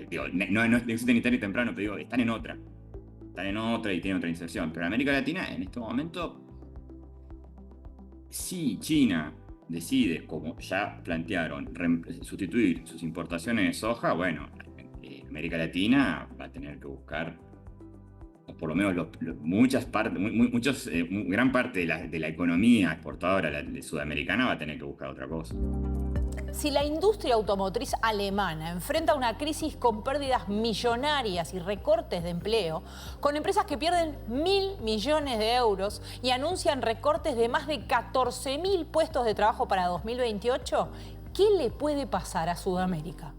Speaker 5: Digo, no existe ni tarde ni temprano, pero digo, están en otra y tienen otra inserción. Pero en América Latina, en este momento, sí, China, decide, como ya plantearon, sustituir sus importaciones de soja, bueno, América Latina va a tener que buscar, o por lo menos gran parte de la economía exportadora sudamericana va a tener que buscar otra cosa.
Speaker 1: Si la industria automotriz alemana enfrenta una crisis con pérdidas millonarias y recortes de empleo, con empresas que pierden 1.000 millones de euros y anuncian recortes de más de 14.000 puestos de trabajo para 2028, ¿qué le puede pasar a Sudamérica?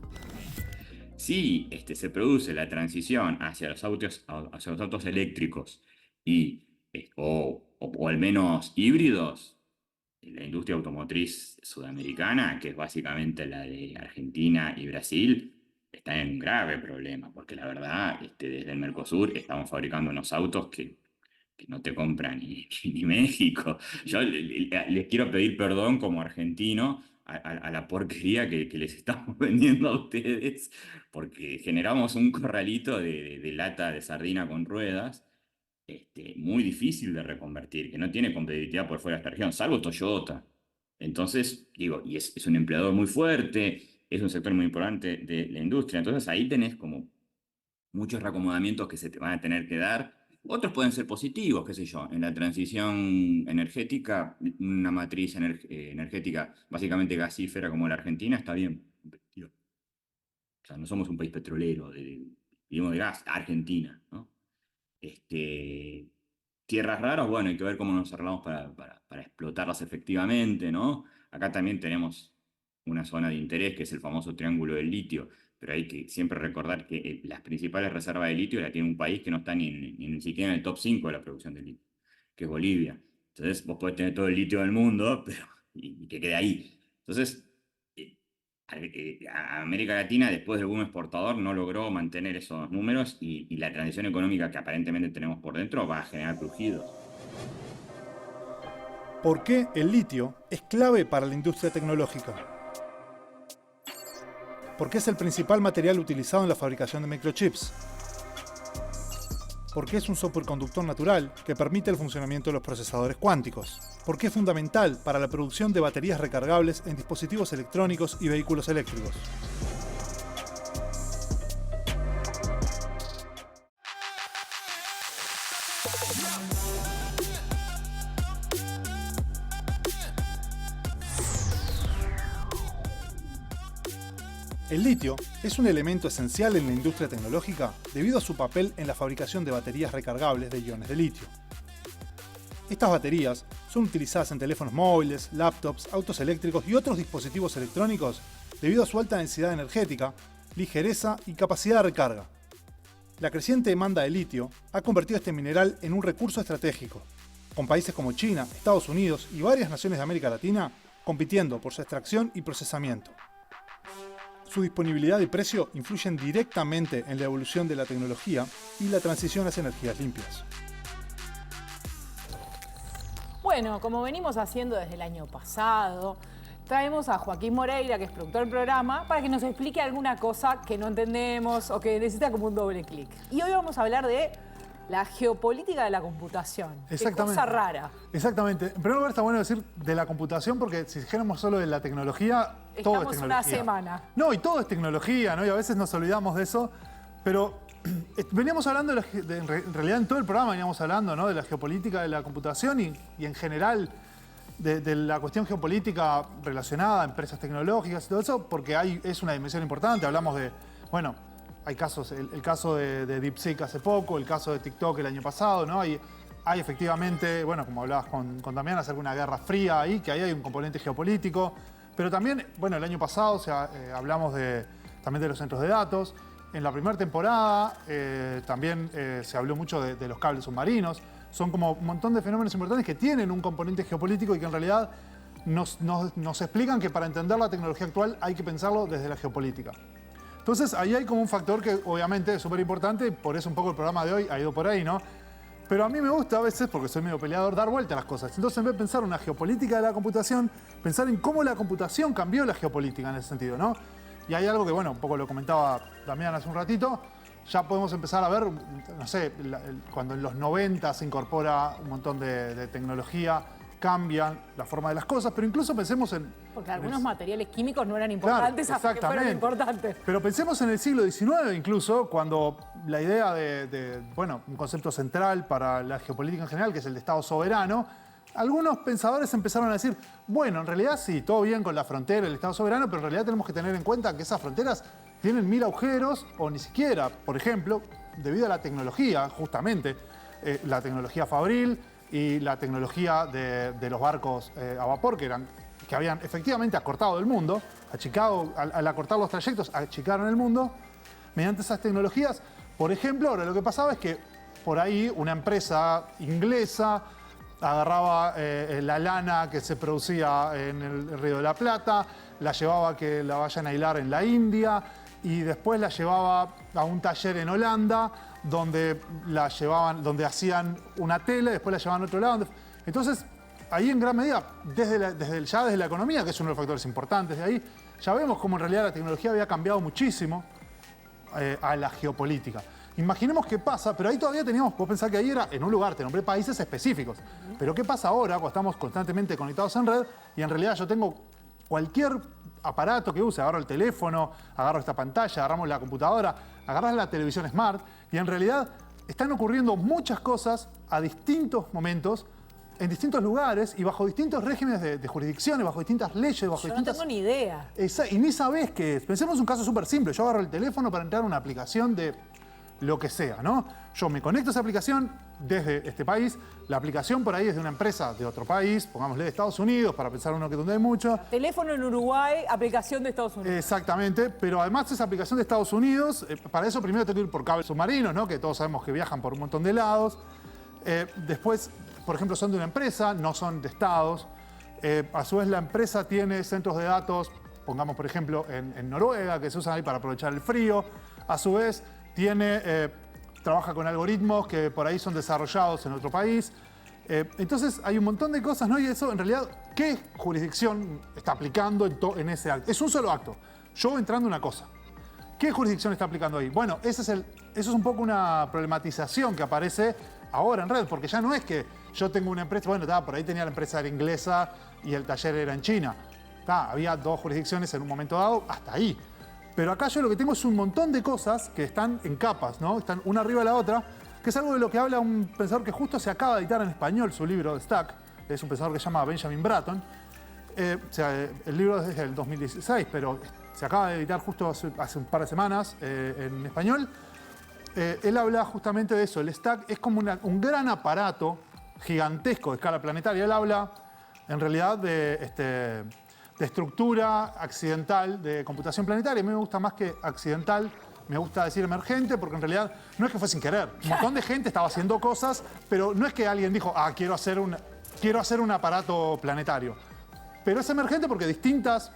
Speaker 5: Si se produce la transición hacia los autos eléctricos o al menos híbridos, la industria automotriz sudamericana, que es básicamente la de Argentina y Brasil, está en un grave problema, porque la verdad, desde el Mercosur estamos fabricando unos autos que no te compran ni México. Yo les quiero pedir perdón como argentino a la porquería que les estamos vendiendo a ustedes, porque generamos un corralito de lata de sardina con ruedas, muy difícil de reconvertir, que no tiene competitividad por fuera de esta región, salvo Toyota. Entonces, digo, y es un empleador muy fuerte, es un sector muy importante de la industria. Entonces ahí tenés como muchos reacomodamientos que se te van a tener que dar. Otros pueden ser positivos, qué sé yo, en la transición energética, una matriz energética básicamente gasífera como la Argentina está bien competitiva. O sea, no somos un país petrolero, vivimos de gas, Argentina, ¿no? Tierras raras, bueno, hay que ver cómo nos arreglamos para explotarlas efectivamente, ¿no? Acá también tenemos una zona de interés que es el famoso triángulo del litio, pero hay que siempre recordar que las principales reservas de litio las tiene un país que no está ni siquiera en el top 5 de la producción de litio, que es Bolivia. Entonces vos podés tener todo el litio del mundo, pero y que quede ahí. Entonces, América Latina, después del boom exportador, no logró mantener esos números y la transición económica que aparentemente tenemos por dentro va a generar crujidos.
Speaker 6: ¿Por qué el litio es clave para la industria tecnológica? Porque es el principal material utilizado en la fabricación de microchips. Porque es un superconductor natural que permite el funcionamiento de los procesadores cuánticos. Porque es fundamental para la producción de baterías recargables en dispositivos electrónicos y vehículos eléctricos. El litio es un elemento esencial en la industria tecnológica debido a su papel en la fabricación de baterías recargables de iones de litio. Estas baterías son utilizadas en teléfonos móviles, laptops, autos eléctricos y otros dispositivos electrónicos debido a su alta densidad energética, ligereza y capacidad de recarga. La creciente demanda de litio ha convertido este mineral en un recurso estratégico, con países como China, Estados Unidos y varias naciones de América Latina compitiendo por su extracción y procesamiento. Su disponibilidad y precio influyen directamente en la evolución de la tecnología y la transición hacia energías limpias.
Speaker 1: Bueno, como venimos haciendo desde el año pasado, traemos a Joaquín Moreira, que es productor del programa, para que nos explique alguna cosa que no entendemos o que necesita como un doble clic. Y hoy vamos a hablar de la geopolítica de la computación.
Speaker 6: Exactamente.
Speaker 1: Qué cosa rara.
Speaker 6: Exactamente. En primer lugar está bueno decir de la computación porque si dijéramos solo de la tecnología, todo es tecnología.
Speaker 1: Estamos una semana.
Speaker 6: No, y todo es tecnología, ¿no? Y a veces nos olvidamos de eso, pero veníamos hablando, en realidad en todo el programa veníamos hablando, ¿no?, de la geopolítica de la computación y en general de la cuestión geopolítica relacionada a empresas tecnológicas y todo eso, porque es una dimensión importante. Hablamos de, bueno, hay casos, el caso de DeepSeek hace poco, el caso de TikTok el año pasado, ¿no? Hay efectivamente, bueno, como hablabas con Damián, hacer una guerra fría ahí, que ahí hay un componente geopolítico. Pero también, bueno, el año pasado hablamos también de los centros de datos. En la primera temporada también se habló mucho de los cables submarinos. Son como un montón de fenómenos importantes que tienen un componente geopolítico y que en realidad nos explican que para entender la tecnología actual hay que pensarlo desde la geopolítica. Entonces ahí hay como un factor que obviamente es súper importante y por eso un poco el programa de hoy ha ido por ahí, ¿no? Pero a mí me gusta a veces, porque soy medio peleador, dar vuelta a las cosas. Entonces en vez de pensar en una geopolítica de la computación, pensar en cómo la computación cambió la geopolítica en ese sentido, ¿no? Y hay algo que, bueno, un poco lo comentaba Damián hace un ratito, ya podemos empezar a ver, no sé, cuando en los 90 se incorpora un montón de tecnología cambian la forma de las cosas, pero incluso pensemos en...
Speaker 1: Porque algunos materiales químicos no eran importantes hasta que fueron importantes.
Speaker 6: Pero pensemos en el siglo XIX incluso, cuando la idea de un concepto central para la geopolítica en general, que es el de Estado soberano, algunos pensadores empezaron a decir, bueno, en realidad sí, todo bien con la frontera, el Estado soberano, pero en realidad tenemos que tener en cuenta que esas fronteras tienen 1000 agujeros o ni siquiera, por ejemplo, debido a la tecnología, justamente, la tecnología fabril y la tecnología de los barcos a vapor, que habían efectivamente acortado el mundo, al acortar los trayectos, achicaron el mundo, mediante esas tecnologías. Por ejemplo, ahora lo que pasaba es que por ahí una empresa inglesa agarraba la lana que se producía en el Río de la Plata, la llevaba a que la vayan a hilar en la India y después la llevaba a un taller en Holanda donde hacían una tela y después la llevaban a otro lado. Entonces, ahí en gran medida, desde la economía, que es uno de los factores importantes de ahí, ya vemos cómo en realidad la tecnología había cambiado muchísimo a la geopolítica. Imaginemos qué pasa, pero ahí todavía teníamos, vos pensás que ahí era en un lugar, te nombré países específicos. Pero ¿qué pasa ahora cuando estamos constantemente conectados en red y en realidad yo tengo cualquier aparato que use, agarro el teléfono, agarro esta pantalla, agarramos la computadora, agarras la televisión smart y en realidad están ocurriendo muchas cosas a distintos momentos, en distintos lugares y bajo distintos regímenes de jurisdicciones, bajo distintas leyes, bajo distintas...
Speaker 1: No tengo ni idea.
Speaker 6: Y ni sabés qué es. Pensemos un caso súper simple. Yo agarro el teléfono para entrar a una aplicación de lo que sea, ¿no? Yo me conecto a esa aplicación desde este país, la aplicación por ahí es de una empresa de otro país, pongámosle de Estados Unidos, para pensar uno que donde hay mucho.
Speaker 1: Teléfono en Uruguay, aplicación de Estados Unidos.
Speaker 6: Exactamente, pero además esa aplicación de Estados Unidos, para eso primero tengo que ir por cables submarinos, ¿no? Que todos sabemos que viajan por un montón de lados. Después, por ejemplo, son de una empresa, no son de estados. A su vez la empresa tiene centros de datos, pongamos por ejemplo en Noruega, que se usan ahí para aprovechar el frío. A su vez trabaja con algoritmos que por ahí son desarrollados en otro país. Entonces hay un montón de cosas, ¿no? Y eso en realidad, ¿qué jurisdicción está aplicando en ese acto? Es un solo acto. Yo entrando una cosa. ¿Qué jurisdicción está aplicando ahí? Bueno, eso es un poco una problematización que aparece ahora en red, porque ya no es que yo tengo una empresa, bueno, por ahí tenía la empresa era inglesa y el taller era en China. Había dos jurisdicciones en un momento dado, hasta ahí. Pero acá yo lo que tengo es un montón de cosas que están en capas, ¿no? Están una arriba de la otra, que es algo de lo que habla un pensador que justo se acaba de editar en español su libro de Stack. Es un pensador que se llama Benjamin Bratton. El libro es del 2016, pero se acaba de editar justo hace un par de semanas en español. Él habla justamente de eso. El Stack es como un gran aparato gigantesco de escala planetaria. Él habla en realidad de estructura accidental de computación planetaria. A mí me gusta más que accidental, me gusta decir emergente, porque en realidad no es que fue sin querer. Un montón de gente estaba haciendo cosas, pero no es que alguien dijo, quiero hacer un aparato planetario. Pero es emergente porque distintas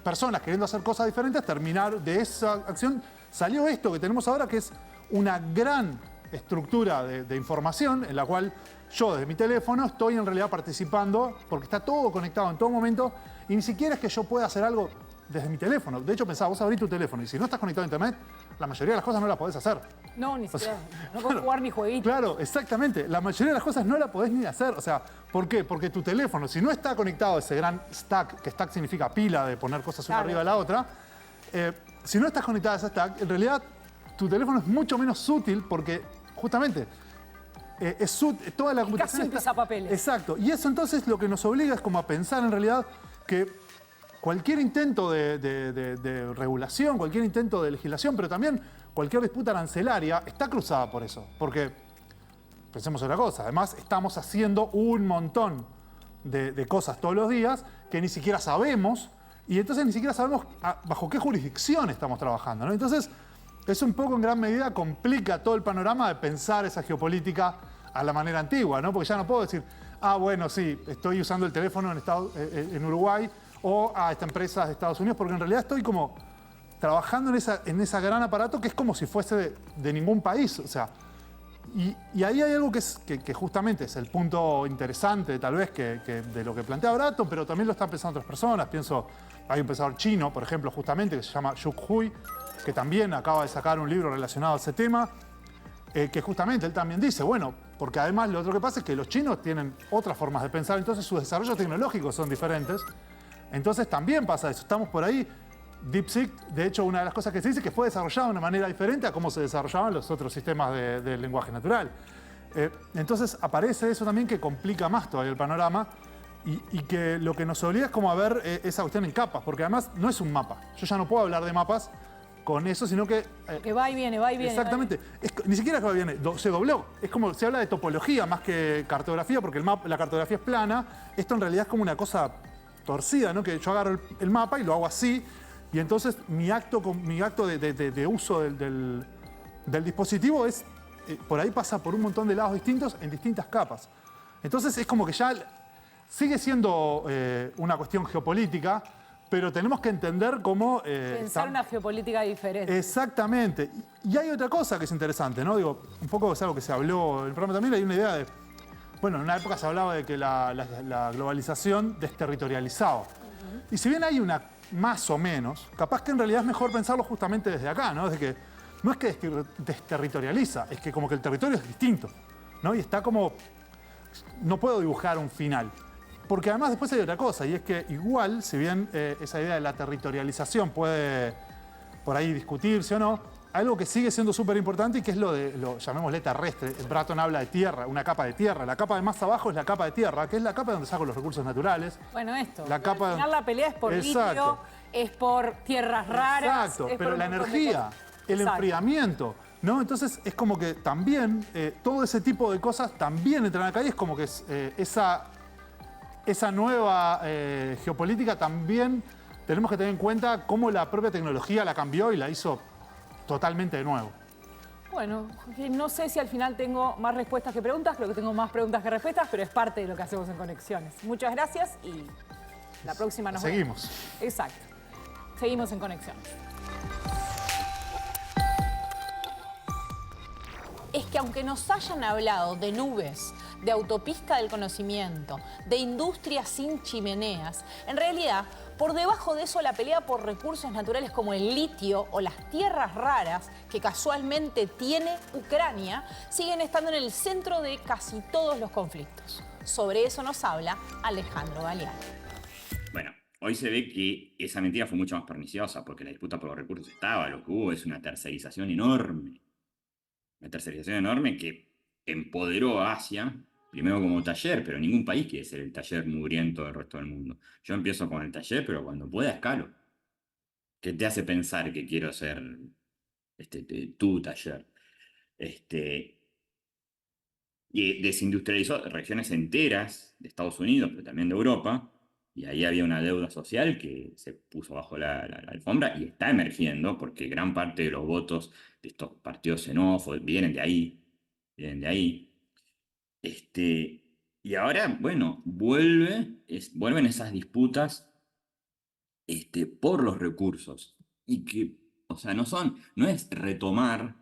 Speaker 6: personas queriendo hacer cosas diferentes, terminar de esa acción, salió esto que tenemos ahora, que es una gran estructura de información en la cual yo desde mi teléfono estoy en realidad participando porque está todo conectado en todo momento y ni siquiera es que yo pueda hacer algo desde mi teléfono. De hecho, pensaba, vos abrís tu teléfono y si no estás conectado a internet, la mayoría de las cosas no las podés hacer.
Speaker 1: No, ni siquiera. No podés jugar ni jueguitos.
Speaker 6: Claro, exactamente. La mayoría de las cosas no la podés ni hacer. O sea, ¿por qué? Porque tu teléfono, si no está conectado a ese gran stack, que stack significa pila de poner cosas una arriba de la otra, si no estás conectado a ese stack, en realidad tu teléfono es mucho menos útil porque justamente toda la computación
Speaker 1: casi un pisapapeles.
Speaker 6: Exacto. Y eso entonces lo que nos obliga es como a pensar en realidad que cualquier intento de regulación, cualquier intento de legislación, pero también cualquier disputa arancelaria está cruzada por eso. Porque, pensemos otra cosa, además estamos haciendo un montón de cosas todos los días que ni siquiera sabemos y entonces ni siquiera sabemos bajo qué jurisdicción estamos trabajando, ¿no? Entonces, eso un poco en gran medida complica todo el panorama de pensar esa geopolítica a la manera antigua, ¿no? Porque ya no puedo decir, bueno, sí, estoy usando el teléfono en Uruguay o esta empresa de Estados Unidos, porque en realidad estoy como trabajando en ese gran aparato que es como si fuese de ningún país. O sea, y ahí hay algo que justamente es el punto interesante, tal vez, de lo que plantea Bratton, pero también lo están pensando otras personas. Pienso, hay un pensador chino, por ejemplo, justamente, que se llama Yu Hui, que también acaba de sacar un libro relacionado a ese tema, que justamente él también dice, bueno, porque además lo otro que pasa es que los chinos tienen otras formas de pensar, entonces sus desarrollos tecnológicos son diferentes. Entonces también pasa eso, estamos por ahí. DeepSeek, de hecho, una de las cosas que se dice es que fue desarrollado de una manera diferente a cómo se desarrollaban los otros sistemas de lenguaje natural. Entonces aparece eso también que complica más todavía el panorama y que lo que nos obliga es como a ver esa cuestión en capas, porque además no es un mapa. Yo ya no puedo hablar de mapas con eso, sino que...
Speaker 1: que va y viene, va y viene.
Speaker 6: Exactamente. Ni siquiera que va y viene, se dobló. Es como, se habla de topología más que cartografía, porque la cartografía es plana. Esto en realidad es como una cosa torcida, ¿no? Que yo agarro el mapa y lo hago así, y entonces mi acto de uso del dispositivo es... por ahí pasa por un montón de lados distintos en distintas capas. Entonces es como que ya sigue siendo una cuestión geopolítica, pero tenemos que entender cómo...
Speaker 1: pensar una geopolítica diferente.
Speaker 6: Exactamente. Y hay otra cosa que es interesante, ¿no? Digo, un poco es algo que se habló en el programa también, hay una idea de... Bueno, en una época se hablaba de que la globalización desterritorializaba. Y si bien hay una más o menos, capaz que en realidad es mejor pensarlo justamente desde acá, ¿no? Desde que no es que desterritorializa, es que como que el territorio es distinto, ¿no? Y está como... No puedo dibujar un final. Porque además después hay otra cosa, y es que igual, si bien esa idea de la territorialización puede por ahí discutirse o no, algo que sigue siendo súper importante y que es lo llamémosle terrestre. Bratton habla de tierra, una capa de tierra. La capa de más abajo es la capa de tierra, que es la capa donde saco los recursos naturales.
Speaker 1: Bueno, esto.
Speaker 6: La capa...
Speaker 1: Al final la pelea es por litio, es por tierras raras.
Speaker 6: Exacto, pero la energía, el enfriamiento, ¿no? Entonces es como que también todo ese tipo de cosas también entran acá y es como que esa nueva geopolítica también tenemos que tener en cuenta cómo la propia tecnología la cambió y la hizo totalmente de nuevo.
Speaker 1: Bueno, no sé si al final tengo más respuestas que preguntas, creo que tengo más preguntas que respuestas, pero es parte de lo que hacemos en Conexiones. Muchas gracias y la próxima nos vemos.
Speaker 6: Seguimos.
Speaker 1: Exacto. Seguimos en Conexiones. Es que aunque nos hayan hablado de nubes, de autopista del conocimiento, de industria sin chimeneas, en realidad, por debajo de eso, la pelea por recursos naturales como el litio o las tierras raras que casualmente tiene Ucrania siguen estando en el centro de casi todos los conflictos. Sobre eso nos habla Alejandro Galeano.
Speaker 5: Bueno, hoy se ve que esa mentira fue mucho más perniciosa porque la disputa por los recursos estaba. Lo que hubo es una tercerización enorme. Una tercerización enorme que empoderó a Asia, primero como taller, pero ningún país quiere ser el taller mugriento del resto del mundo. Yo empiezo con el taller, pero cuando pueda escalo. ¿Qué te hace pensar que quiero ser tu taller? Y desindustrializó regiones enteras de Estados Unidos, pero también de Europa, y ahí había una deuda social que se puso bajo la alfombra y está emergiendo, porque gran parte de los votos de estos partidos xenófobos vienen de ahí. Y ahora, bueno, vuelven esas disputas por los recursos. Y que, o sea, no es retomar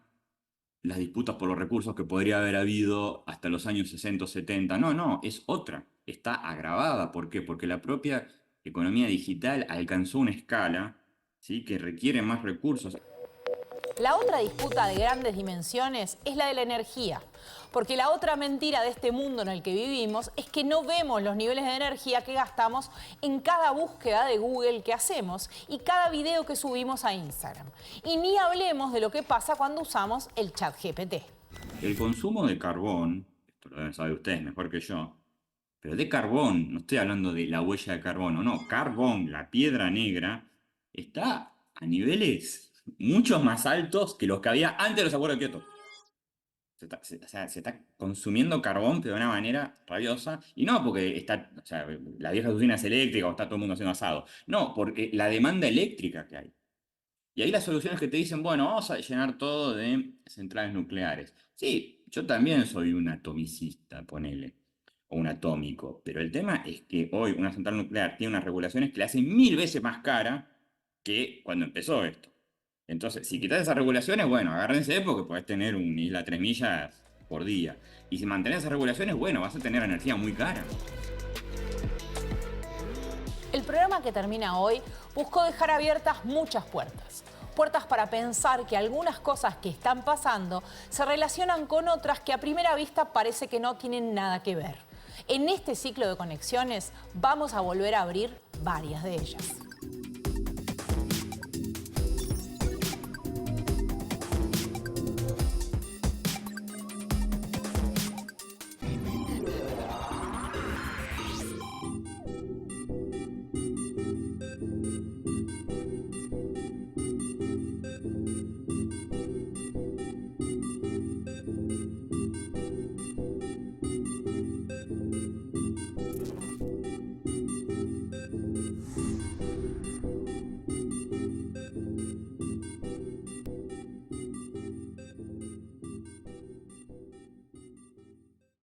Speaker 5: las disputas por los recursos que podría haber habido hasta los años 60 o 70. No, es otra. Está agravada. ¿Por qué? Porque la propia economía digital alcanzó una escala, ¿sí?, que requiere más recursos.
Speaker 1: La otra disputa de grandes dimensiones es la de la energía, porque la otra mentira de este mundo en el que vivimos es que no vemos los niveles de energía que gastamos en cada búsqueda de Google que hacemos y cada video que subimos a Instagram. Y ni hablemos de lo que pasa cuando usamos el ChatGPT.
Speaker 5: El consumo de carbón, esto lo deben saber ustedes mejor que yo, pero de carbón, no estoy hablando de la huella de carbono, no, carbón, la piedra negra, está a niveles muchos más altos que los que había antes de los acuerdos de Kioto. Se está consumiendo carbón, pero de una manera rabiosa. Y no porque las viejas usinas eléctricas o está todo el mundo haciendo asado. No, porque la demanda eléctrica que hay. Y ahí las soluciones que te dicen, bueno, vamos a llenar todo de centrales nucleares. Sí, yo también soy un atomicista, ponele, o un atómico. Pero el tema es que hoy una central nuclear tiene unas regulaciones que la hacen 1000 veces más cara que cuando empezó esto. Entonces, si quitas esas regulaciones, bueno, agárrense porque podés tener una isla 3 millas por día. Y si mantenés esas regulaciones, bueno, vas a tener energía muy cara.
Speaker 1: El programa que termina hoy buscó dejar abiertas muchas puertas. puertas para pensar que algunas cosas que están pasando se relacionan con otras que a primera vista parece que no tienen nada que ver. En este ciclo de conexiones vamos a volver a abrir varias de ellas.